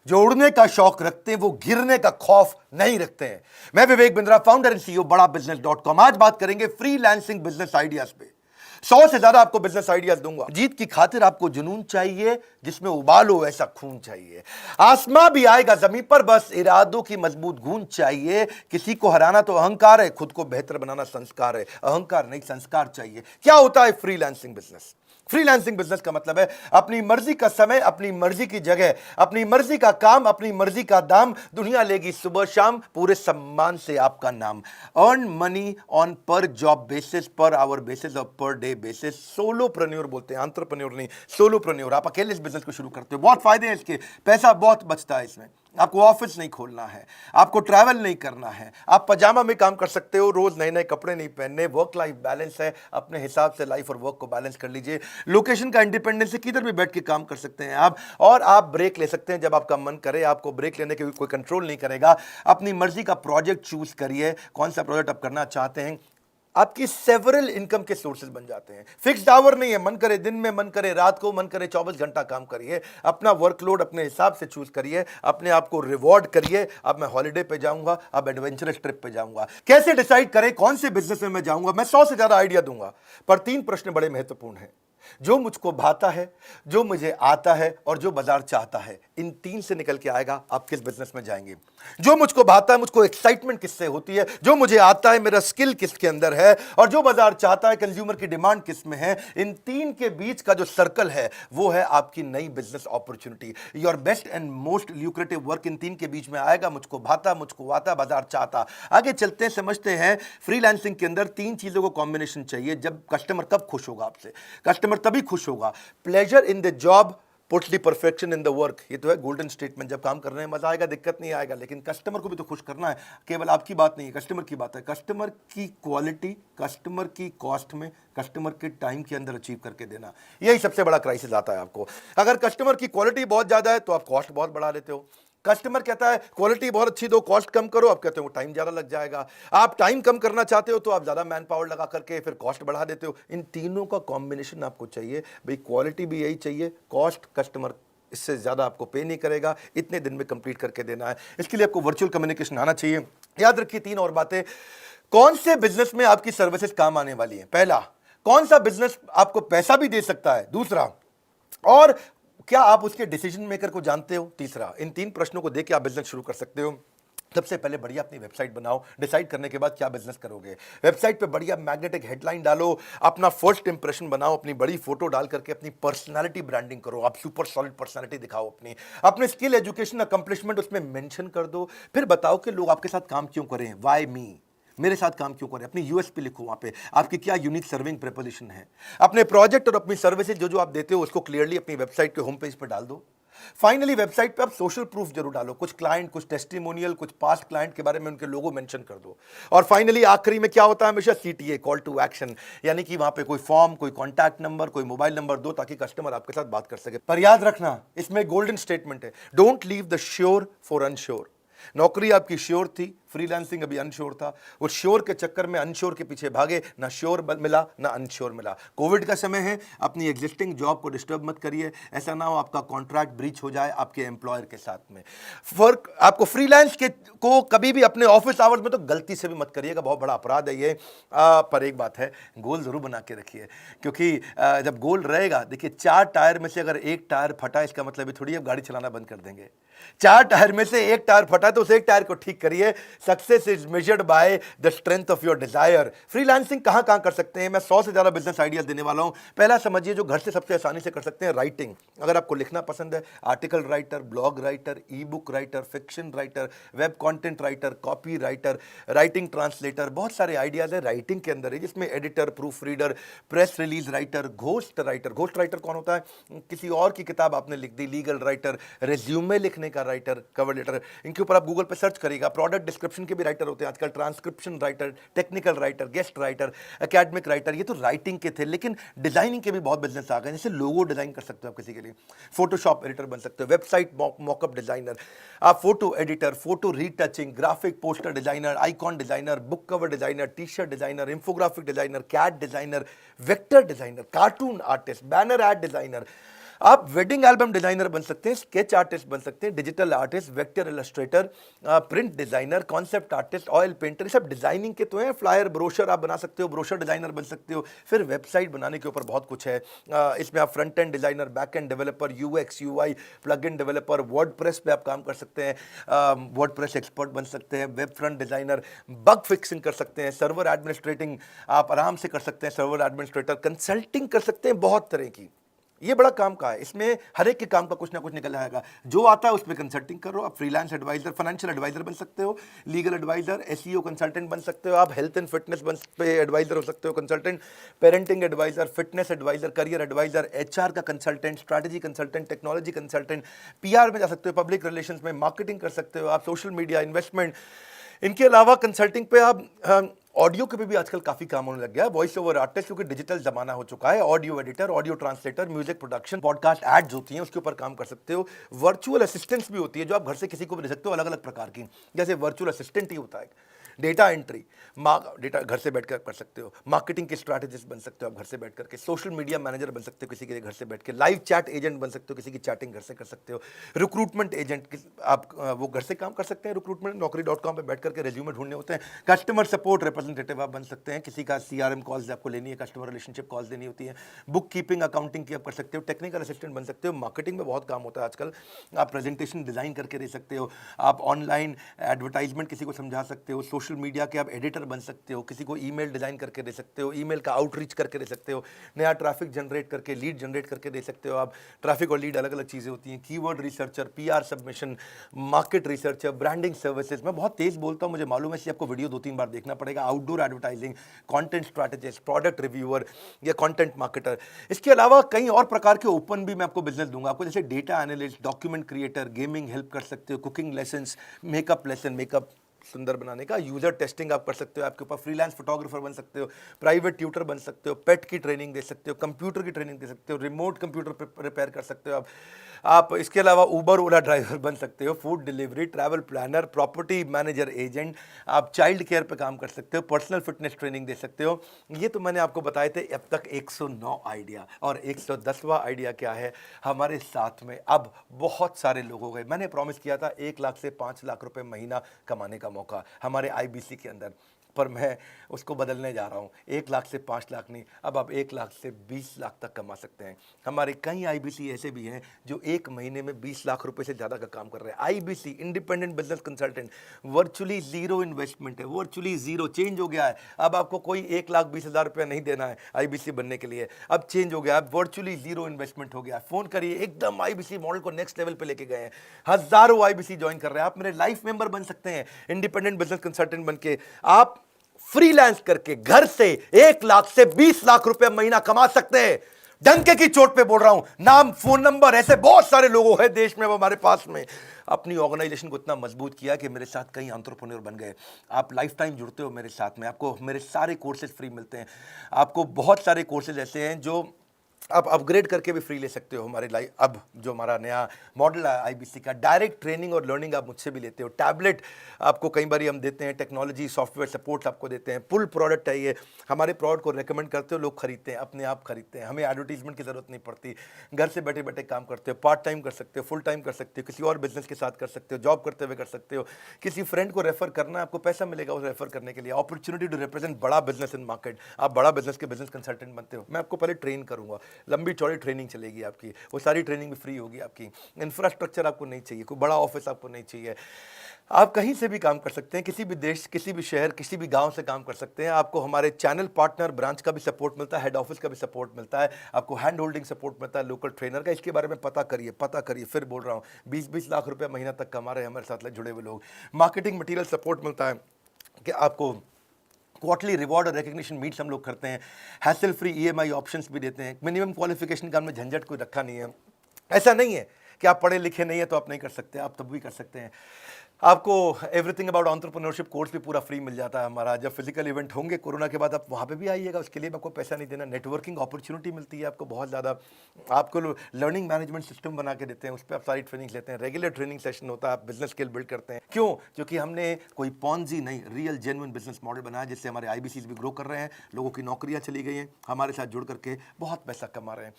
जो उड़ने का शौक रखते हैं वो गिरने का खौफ नहीं रखते हैं। मैं Vivek Bindra, founder and CEO बड़ा बिजनेस.com। आज बात करेंगे फ्रीलांसिंग बिजनेस आइडियाज पे। 100 से ज्यादा आपको बिजनेस आइडियाज दूंगा। जीत की खातिर आपको जुनून चाहिए, जिसमें उबालो ऐसा खून चाहिए। आसमां भी आएगा जमीन पर, बस इरादों की मजबूत गूंज चाहिए। किसी को हराना तो अहंकार है, खुद को बेहतर बनाना संस्कार है। अहंकार नहीं, संस्कार चाहिए। क्या होता है फ्रीलांसिंग बिजनेस? फ्रीलांसिंग बिजनेस का मतलब है अपनी मर्जी का समय, अपनी मर्जी की जगह, अपनी मर्जी का काम, अपनी मर्जी का दाम। दुनिया लेगी सुबह शाम, पूरे सम्मान से आपका नाम। अर्न मनी ऑन पर job basis, per hour basis और पर डे बेसिस। सोलोप्रेन्योर बोलते हैं, एंटरप्रेन्योर नहीं, सोलोप्रेन्योर। आप अकेले इस बिजनेस को शुरू करते हो, बहुत फायदे हैं इसके, पैसा बहुत बचता है इसमें। आपको ऑफिस नहीं खोलना है, आपको ट्रैवल नहीं करना है, आप पजामा में काम कर सकते हो, रोज नए नए कपड़े नहीं पहनने। वर्क लाइफ बैलेंस है, अपने हिसाब से लाइफ और वर्क को बैलेंस कर लीजिए। लोकेशन का इंडिपेंडेंस है, किधर भी बैठ के काम कर सकते हैं आप, और आप ब्रेक ले सकते हैं जब आपका मन करे। आपको ब्रेक लेने के कोई कंट्रोल नहीं करेगा। अपनी मर्जी का प्रोजेक्ट चूज करिए, कौन सा प्रोजेक्ट आप करना चाहते हैं। आपकी सेवरल इनकम के सोर्सेज बन जाते हैं। फिक्स्ड आवर नहीं है, मन करे दिन में, मन करे रात को, मन करे 24 घंटा काम करिए। अपना वर्कलोड अपने हिसाब से चूज करिए, अपने आप को रिवॉर्ड करिए। अब मैं हॉलिडे पे जाऊंगा, अब एडवेंचरस ट्रिप पे जाऊंगा। कैसे डिसाइड करें कौन से बिजनेस में मैं जाऊंगा? मैं 100 से ज्यादा आइडिया दूंगा, पर 3 प्रश्न बड़े महत्वपूर्ण हैं। जो मुझको भाता है, जो मुझे आता है, और जो बाजार चाहता है। इन 3 से निकल के आएगा आप किस बिजनेस में जाएंगे। जो मुझको भाता है, मुझको एक्साइटमेंट किससे होती है, जो मुझे आता है, मेरा स्किल किसके अंदर है, और जो बाजार चाहता है, कंज्यूमर की डिमांड किस में है। इन 3 के बीच का जो सर्कल है वो है आपकी नई business opportunity. Your best and most lucrative work in 3 के बीच में आएगा। मुझको भाता, मुझको आता, बाजार चाहता। आगे चलते हैं, समझते हैं। फ्रीलांसिंग के अंदर 3 चीजों को कॉम्बिनेशन चाहिए। जब कस्टमर कब खुश होगा आपसे? कस्टमर तभी खुश होगा, pleasure in the job puts the perfection in the work. ये तो है गोल्डन स्टेटमेंट। जब काम करने में मजा आएगा, दिक्कत नहीं आएगा, लेकिन कस्टमर को भी तो खुश करना है। केवल आपकी बात नहीं है, कस्टमर की बात है। कस्टमर की क्वालिटी, कस्टमर की कॉस्ट में, कस्टमर के टाइम के अंदर अचीव करके देना, यही सबसे बड़ा क्राइसिस आता है आपको। अगर कस्टमर की क्वालिटी बहुत ज्यादा है तो आप कॉस्ट बहुत बढ़ा लेते हो। कस्टमर कहता है क्वालिटी बहुत अच्छी दो, कॉस्ट कम करो, आप कहते हो टाइम ज्यादा लग जाएगा। आप टाइम कम करना चाहते हो तो आप ज्यादा मैन पावर लगा करके फिर कॉस्ट बढ़ा देते हो। इन तीनों का कॉम्बिनेशन आपको चाहिए भाई। क्वालिटी भी यही चाहिए, कॉस्ट, कस्टमर इससे ज्यादा आपको पे नहीं करेगा, इतने दिन में कंप्लीट करके देना है। इसके लिए आपको वर्चुअल कम्युनिकेशन आना चाहिए। याद रखिए 3 और बातें। कौन से बिजनेस में आपकी सर्विसेज काम आने वाली है? पहला, कौन सा बिजनेस आपको पैसा भी दे सकता है? दूसरा, और क्या आप उसके डिसीजन मेकर को जानते हो? तीसरा। इन 3 प्रश्नों को देके आप बिजनेस शुरू कर सकते हो। सबसे पहले बढ़िया अपनी वेबसाइट बनाओ। डिसाइड करने के बाद क्या बिजनेस करोगे, वेबसाइट पे बढ़िया मैग्नेटिक हेडलाइन डालो, अपना फर्स्ट इंप्रेशन बनाओ, अपनी बड़ी फोटो डाल करके अपनी पर्सनालिटी ब्रांडिंग करो। आप सुपर सॉलिड पर्सनालिटी दिखाओ अपनी, अपने स्किल, एजुकेशन, अकम्पलिशमेंट उसमें मेंशन कर दो। फिर बताओ कि लोग आपके साथ काम क्यों करें, व्हाई मी, मेरे साथ काम क्यों करें। अपनी यूएसपी लिखो, वहां पे आपकी क्या यूनिक सर्विंग प्रपोजिशन है। अपने प्रोजेक्ट और अपनी सर्विसेज जो जो आप देते हो उसको क्लियरली अपनी वेबसाइट के होम पेज पर डाल दो। फाइनली वेबसाइट पे आप सोशल प्रूफ जरूर डालो, कुछ क्लाइंट, कुछ टेस्टिमोनियल, कुछ पास्ट क्लाइंट के बारे में उनके लोगो मेंशन कर दो। और फाइनली आखिरी में क्या होता है हमेशा? सीटीए, कॉल टू एक्शन, यानी कि वहां पे कोई फॉर्म, कोई कॉन्टैक्ट नंबर, कोई मोबाइल नंबर दो ताकि कस्टमर आपके साथ बात कर सके। पर याद रखना, इसमें गोल्डन स्टेटमेंट है, don't leave the sure for unsure. नौकरी आपकी श्योर थी, फ्रीलांसिंग अभी अनश्योर था। उस श्योर के चक्कर में अनश्योर के पीछे भागे, ना श्योर मिला ना अनश्योर मिला। कोविड का समय है, अपनी एग्जिस्टिंग जॉब को डिस्टर्ब मत करिए। ऐसा ना हो आपका कॉन्ट्रैक्ट ब्रीच हो जाए आपके एम्प्लॉयर के साथ में। फर्क आपको फ्रीलांस के को कभी भी अपने ऑफिस आवर्स में तो गलती से भी मत करिएगा, बहुत बड़ा अपराध है ये। पर एक बात है, गोल जरूर बना के रखिए, क्योंकि जब गोल रहेगा, देखिए 4 टायर में से अगर एक टायर फटा, इसका मतलब थोड़ी आप गाड़ी चलाना बंद कर देंगे। 4 टायर में से एक टायर फटा तो उस एक टायर को ठीक करिए। Success is measured by the strength of your desire. Freelancing कहां कहां कर सकते हैं? मैं 100 से ज्यादा बिजनेस आइडियाज देने वाला हूं। पहला समझिए, जो घर से सबसे आसानी से कर सकते हैं, राइटिंग। अगर आपको लिखना पसंद है, आर्टिकल राइटर, ब्लॉग राइटर, ई book writer, fiction writer, web content writer, copy writer, writing translator, बहुत सारे आइडियाज है राइटिंग के अंदर है, जिसमें editor, proof reader, press release writer, ghost writer. Ghost writer कौन होता है? किसी और की किताब आपने लिख दी। लीगल राइटर, रेज्यूमे लिखने का राइटर, कवर लेटर, इनके ऊपर आप गूगल पे सर्च करिएगा। प्रोडक्ट डिस्क्रिप्शन के भी राइटर होते हैं आजकल, transcription writer, technical writer, guest writer, academic writer. ये तो राइटिंग के थे, लेकिन डिजाइनिंग के भी बहुत बिजनेस आ गए। जैसे लोगो डिजाइन कर सकते हो आप किसी के लिए, फोटोशॉप एडिटर बन सकते हो, वेबसाइट मॉकअप डिजाइनर, आप photo editor, photo retouching, graphic poster designer, icon designer, book cover designer, T shirt designer, infographic designer, cat designer, vector designer, cartoon artist, banner ad designer, आप wedding album designer बन सकते हैं, sketch artist बन सकते हैं, digital artist, vector illustrator, print designer, concept artist, oil painter, सब designing के तो हैं। फ्लायर, ब्रोशर आप बना सकते हो, ब्रोशर डिजाइनर बन सकते हो। फिर वेबसाइट बनाने के ऊपर बहुत कुछ है। इसमें आप front end designer, back end developer, UX UI, plug in developer, WordPress पे आप काम कर सकते हैं, वर्डप्रेस एक्सपर्ट बन सकते हैं, web front designer, bug fixing कर सकते हैं, सर्वर एडमिनिस्ट्रेटिंग आप आराम से कर सकते हैं, सर्वर एडमिनिस्ट्रेटर, कंसल्टिंग कर सकते हैं, बहुत तरह की। ये बड़ा काम का है, इसमें हर एक के काम का कुछ ना कुछ निकल आएगा। जो आता है उसमें कंसल्टिंग करो। आप फ्रीलांस एडवाइजर, फाइनेंशियल एडवाइजर बन सकते हो, लीगल एडवाइजर, एसईओ कंसल्टेंट बन सकते हो, आप हेल्थ एंड फिटनेस पे एडवाइजर हो सकते हो, consultant, parenting advisor, fitness advisor, career advisor, HR का consultant, strategy consultant, technology consultant, PR में जा सकते हो, पब्लिक रिलेशंस में, मार्केटिंग कर सकते हो आप, सोशल मीडिया, इन्वेस्टमेंट। इनके अलावा कंसल्टिंग पे आप ऑडियो के भी आजकल काफी काम होने लग गया है। वॉइस ओवर आर्टिस्ट, क्योंकि डिजिटल जमाना हो चुका है, audio editor, audio translator, music production, podcast ads होती हैं, उसके ऊपर काम कर सकते हो। वर्चुअल असिस्टेंट्स भी होती है जो आप घर से किसी को भी दे सकते हो, अलग अलग प्रकार की। जैसे वर्चुअल असिस्टेंट ही होता है, डेटा एंट्री, डेटा घर से बैठकर कर सकते हो, मार्केटिंग के स्ट्रैटेजिस्ट बन सकते हो आप घर से बैठ करके, सोशल मीडिया मैनेजर बन सकते हो किसी के घर से बैठ के, लाइव चैट एजेंट बन सकते हो, किसी की चैटिंग घर से कर सकते हो, रिक्रूटमेंट एजेंट आप वो घर से काम कर सकते हैं, रिक्रूटमेंट naukri.com पे बैठ करके रेज्यूमे ढूंढने होते हैं, कस्टमर सपोर्ट रिप्रेजेंटेटिव आप बन सकते हैं, किसी का सीआरएम कॉल्स आपको लेनी है, कस्टमर रिलेशनशिप कॉल्स देनी होती है, बुक कीपिंग, अकाउंटिंग की आप कर सकते हो, टेक्निकल असिस्टेंट बन सकते हो, मार्केटिंग में बहुत काम होता है आजकल, आप प्रेजेंटेशन डिजाइन करके दे सकते हो, आप ऑनलाइन एडवर्टाइजमेंट किसी को समझा सकते हो, सोशल मीडिया के आप एडिटर बन सकते हो, किसी को ईमेल डिजाइन करके दे सकते हो, ईमेल का आउटरीच करके दे सकते हो, नया ट्रैफिक जनरेट करके, लीड जनरेट करके दे सकते हो आप। ट्रैफिक और लीड अलग अलग चीज़ें होती हैं, keyword researcher, PR submission, market researcher, branding services. मैं बहुत तेज बोलता हूँ, मुझे मालूम है, इसलिए आपको वीडियो 2-3 बार देखना पड़ेगा। Outdoor advertising, content strategist, product reviewer या कंटेंट मार्केटर। इसके अलावा कई और प्रकार के ओपन भी मैं आपको बिजनेस दूंगा आपको, जैसे data analyst, document creator, gaming help कर सकते हो, cooking lessons, makeup lesson, makeup सुंदर बनाने का, यूजर टेस्टिंग आप कर सकते हो, आपके ऊपर फ्रीलांस फोटोग्राफर बन सकते हो, प्राइवेट ट्यूटर बन सकते हो, पेट की ट्रेनिंग दे सकते हो, कंप्यूटर की ट्रेनिंग दे सकते हो, रिमोट कंप्यूटर रिपेयर कर सकते हो आप इसके अलावा उबर ओला ड्राइवर बन सकते हो, food delivery, travel planner, property manager agent, आप चाइल्ड केयर पे काम कर सकते हो, पर्सनल फिटनेस ट्रेनिंग दे सकते हो। ये तो मैंने आपको बताए थे अब तक 109 आइडिया, और 110वां आइडिया क्या है हमारे साथ में अब बहुत सारे लोग हो गए। मैंने प्रॉमिस किया था 1 लाख से 5 लाख रुपए महीना कमाने का मौका हमारे आईबीसी के अंदर, पर मैं उसको बदलने जा रहा हूँ। 1 लाख से 5 लाख नहीं, अब आप 1 लाख से 20 लाख तक कमा सकते हैं। हमारे कई आईबीसी ऐसे भी हैं जो 1 महीने में 20 लाख रुपए से ज़्यादा का काम कर रहे हैं। IBC, independent business consultant, virtually zero investment है, वर्चुअली जीरो, चेंज हो गया है। अब आपको कोई 1,20,000 रुपया नहीं देना है आईबीसी बनने के लिए, अब चेंज हो गया, अब वर्चुअली जीरो इन्वेस्टमेंट हो गया। फोन करिए, एकदम आईबीसी मॉडल को नेक्स्ट लेवल पे लेके गए हैं, हजारों आईबीसी ज्वाइन कर रहे हैं। आप मेरे लाइफ मेंबर बन सकते हैं, इंडिपेंडेंट बिजनेस कंसल्टेंट बन के आप फ्रीलांस करके घर से 1 लाख से 20 लाख रुपए महीना कमा सकते हैं। डंके की चोट पे बोल रहा हूं, नाम, फोन नंबर, ऐसे बहुत सारे लोग हैं देश में, हमारे पास में अपनी ऑर्गेनाइजेशन को इतना मजबूत किया कि मेरे साथ कई एंटरप्रेन्योर बन गए। आप लाइफ टाइम जुड़ते हो मेरे साथ में, आपको मेरे सारे कोर्सेज फ्री मिलते हैं। आपको बहुत सारे कोर्सेज ऐसे हैं जो आप अपग्रेड करके भी फ्री ले सकते हो हमारे लाइफ। अब जो हमारा नया मॉडल है आईबीसी का, डायरेक्ट ट्रेनिंग और लर्निंग आप मुझसे भी लेते हो, टैबलेट आपको कई बार हम देते हैं, टेक्नोलॉजी सॉफ्टवेयर सपोर्ट आपको देते हैं, पुल प्रोडक्ट है ये, हमारे प्रोडक्ट को रेकमेंड करते हो, लोग खरीदते हैं, अपने आप खरीदते हैं, हमें एडवर्टीजमेंट की जरूरत नहीं पड़ती, घर से बैठे बैठे काम करते हो, पार्ट टाइम कर सकते हो, फुल टाइम कर सकते हो, किसी और बिजनेस के साथ कर सकते हो, जॉब करते हुए कर सकते हो, किसी फ्रेंड को रेफर करना है, आपको पैसा मिलेगा उसे रेफर करने के लिए, अपॉर्चुनिटी टू रिप्रेजेंट बड़ा बिजनेस इन मार्केट, आप बड़ा बिजनेस के बिजनेस कंसल्टेंट बनते हो, मैं आपको पहले ट्रेन करूंगा, लंबी चौड़ी ट्रेनिंग चलेगी आपकी, वो सारी ट्रेनिंग भी फ्री होगी आपकी। इंफ्रास्ट्रक्चर आपको नहीं चाहिए, कोई बड़ा ऑफिस आपको नहीं चाहिए, आप कहीं से भी काम कर सकते हैं, किसी भी देश, किसी भी शहर, किसी भी गांव से काम कर सकते हैं। आपको हमारे चैनल पार्टनर ब्रांच का भी सपोर्ट मिलता है, हेड ऑफिस का भी सपोर्ट मिलता है, आपको हैंड होल्डिंग सपोर्ट मिलता है, लोकल ट्रेनर का। इसके बारे में पता करिए, फिर बोल रहा हूँ, 20-20 लाख रुपए महीना तक कमा रहे हैं हमारे साथ जुड़े हुए लोग। मार्केटिंग मटीरियल सपोर्ट मिलता है कि आपको क्वार्टरली रिवॉर्ड और रिकग्निशन मीट्स हम लोग करते हैं, हैसल फ्री ईएमआई ऑप्शंस भी देते हैं, मिनिमम क्वालिफिकेशन का हमने झंझट कोई रखा नहीं है। ऐसा नहीं है कि आप पढ़े लिखे नहीं है तो आप नहीं कर सकते, आप तब भी कर सकते हैं। आपको एवरीथिंग अबाउट एंटरप्रेन्योरशिप कोर्स भी पूरा फ्री मिल जाता है हमारा। जब फिजिकल इवेंट होंगे कोरोना के बाद, आप वहाँ पे भी आइएगा, उसके लिए आपको पैसा नहीं देना। नेटवर्किंग अपॉर्चुनिटी मिलती है आपको बहुत ज़्यादा, आपको लर्निंग मैनेजमेंट सिस्टम बना के देते हैं, उस पर आप सारी ट्रेनिंग लेते हैं, रेगुलर ट्रेनिंग सेशन होता है, आप बिजनेस स्किल बिल्ड करते हैं। क्यों? क्योंकि हमने कोई पॉन्जी नहीं, रियल जेन्युइन बिजनेस मॉडल बनाया, जिससे हमारे आईबीसीज भी ग्रो कर रहे हैं, लोगों की नौकरियाँ चली गई हैं, हमारे साथ जुड़ करके बहुत पैसा कमा रहे हैं।